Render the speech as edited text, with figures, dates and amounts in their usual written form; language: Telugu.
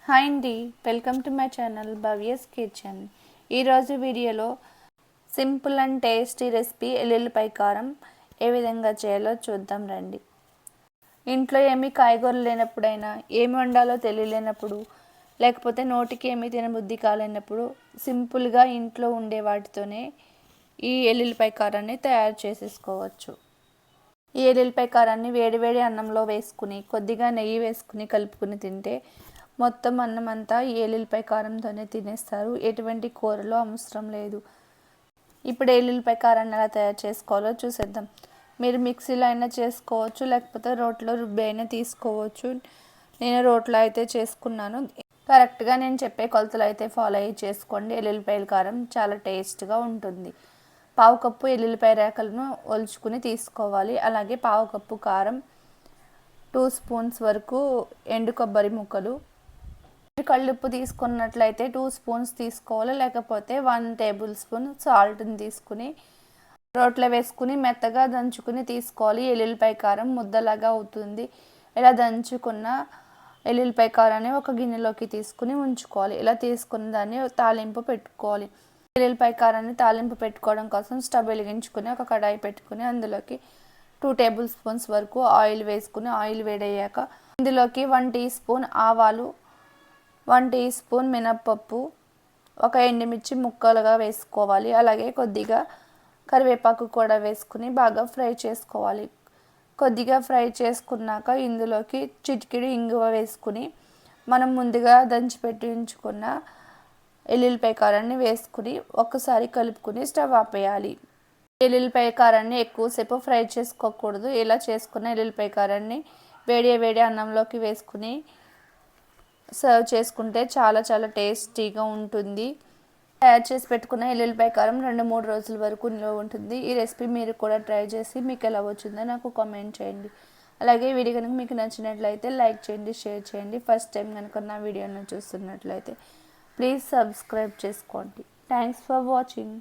హాయ్ అండి, welcome to my channel Bhavya's kitchen. ఈరోజు వీడియోలో సింపుల్ అండ్ టేస్టీ రెసిపీ ఎల్లుల్లిపాయ కారం ఏ విధంగా చేయాలో చూద్దాం రండి. ఇంట్లో ఏమీ కాయగూరలు లేనప్పుడైనా, ఏమి వండాలో తెలియలేనప్పుడు, లేకపోతే నోటికి ఏమీ తినబుద్ధి కాలేనప్పుడు సింపుల్గా ఇంట్లో ఉండే వాటితోనే ఈ ఎల్లుల్లిపాయ కారాన్ని తయారు చేసేసుకోవచ్చు. ఈ ఎల్లుల్లిపాయ కారాన్ని వేడివేడి అన్నంలో వేసుకుని కొద్దిగా నెయ్యి వేసుకుని కలుపుకుని తింటే మొత్తం అన్నం అంతా ఈ ఎల్లుల్లిపాయ కారంతోనే తినేస్తారు. ఎటువంటి కూరలో అవసరం లేదు. ఇప్పుడు ఎల్లుల్లిపాయ కారాన్ని ఎలా తయారు చేసుకోవాలో చూసేద్దాం. మీరు మిక్సీలో అయినా చేసుకోవచ్చు, లేకపోతే రోట్లో రుబ్బి అయినా తీసుకోవచ్చు. నేను రోట్లో అయితే చేసుకున్నాను. కరెక్ట్గా నేను చెప్పే కొలతలు అయితే ఫాలో అయ్యి చేసుకోండి. ఎల్లుల్లిపాయల కారం చాలా టేస్ట్గా ఉంటుంది. పావు కప్పు ఎల్లుల్లిపాయ రేకలను ఒలుచుకుని తీసుకోవాలి. అలాగే పావు కప్పు కారం, 2 స్పూన్స్ వరకు ఎండు కొబ్బరి ముక్కలు, కళ్ళుప్పు తీసుకున్నట్లయితే 2 స్పూన్స్ తీసుకోవాలి, లేకపోతే 1 టేబుల్ స్పూన్ సాల్ట్ని తీసుకుని రోట్లో వేసుకుని మెత్తగా దంచుకుని తీసుకోవాలి. ఎల్లుల్లిపాయ కారం ముద్దలాగా అవుతుంది. ఇలా దంచుకున్న ఎల్లుల్లిపాయ కారాన్ని ఒక గిన్నెలోకి తీసుకుని ఉంచుకోవాలి. ఇలా తీసుకున్న దాన్ని తాలింపు పెట్టుకోవాలి. ఎల్లుల్లిపాయ కారాన్ని తాలింపు పెట్టుకోవడం కోసం స్టవ్ వెలిగించుకుని ఒక కడాయి పెట్టుకుని అందులోకి 2 టేబుల్ స్పూన్స్ వరకు ఆయిల్ వేసుకుని ఆయిల్ వేడయ్యాక ఇందులోకి 1 టీ స్పూన్ ఆవాలు, 1 టీ స్పూన్ మినప్పప్పు, ఒక ఎండుమిర్చి ముక్కలుగా వేసుకోవాలి. అలాగే కొద్దిగా కరివేపాకు కూడా వేసుకుని బాగా ఫ్రై చేసుకోవాలి. కొద్దిగా ఫ్రై చేసుకున్నాక ఇందులోకి చిటికెడు ఇంగువ వేసుకుని మనం ముందుగా దంచిపెట్టి ఉంచుకున్న ఎల్లుల్లిపాయ కారాన్ని వేసుకుని ఒక్కసారి కలుపుకుని స్టవ్ ఆపేయాలి. ఎల్లుల్లిపాయ కారాన్ని ఎక్కువసేపు ఫ్రై చేసుకోకూడదు. ఇలా చేసుకున్న ఎల్లుల్లిపాయ కారాన్ని వేడి అన్నంలోకి వేసుకుని సర్వ్ చేసుకుంటే చాలా టేస్టీగా ఉంటుంది. తయారు చేసి పెట్టుకున్న ఎల్లుల్లిపాయ కారం 2-3 రోజుల వరకు నిల్వ ఉంటుంది. ఈ రెసిపీ మీరు కూడా ట్రై చేసి మీకు ఎలా వచ్చిందో నాకు కామెంట్ చేయండి. అలాగే వీడియో కనుక మీకు నచ్చినట్లయితే లైక్ చేయండి, షేర్ చేయండి. ఫస్ట్ టైం కనుక నా వీడియోను చూస్తున్నట్లయితే ప్లీజ్ సబ్స్క్రైబ్ చేసుకోండి. Thanks for watching.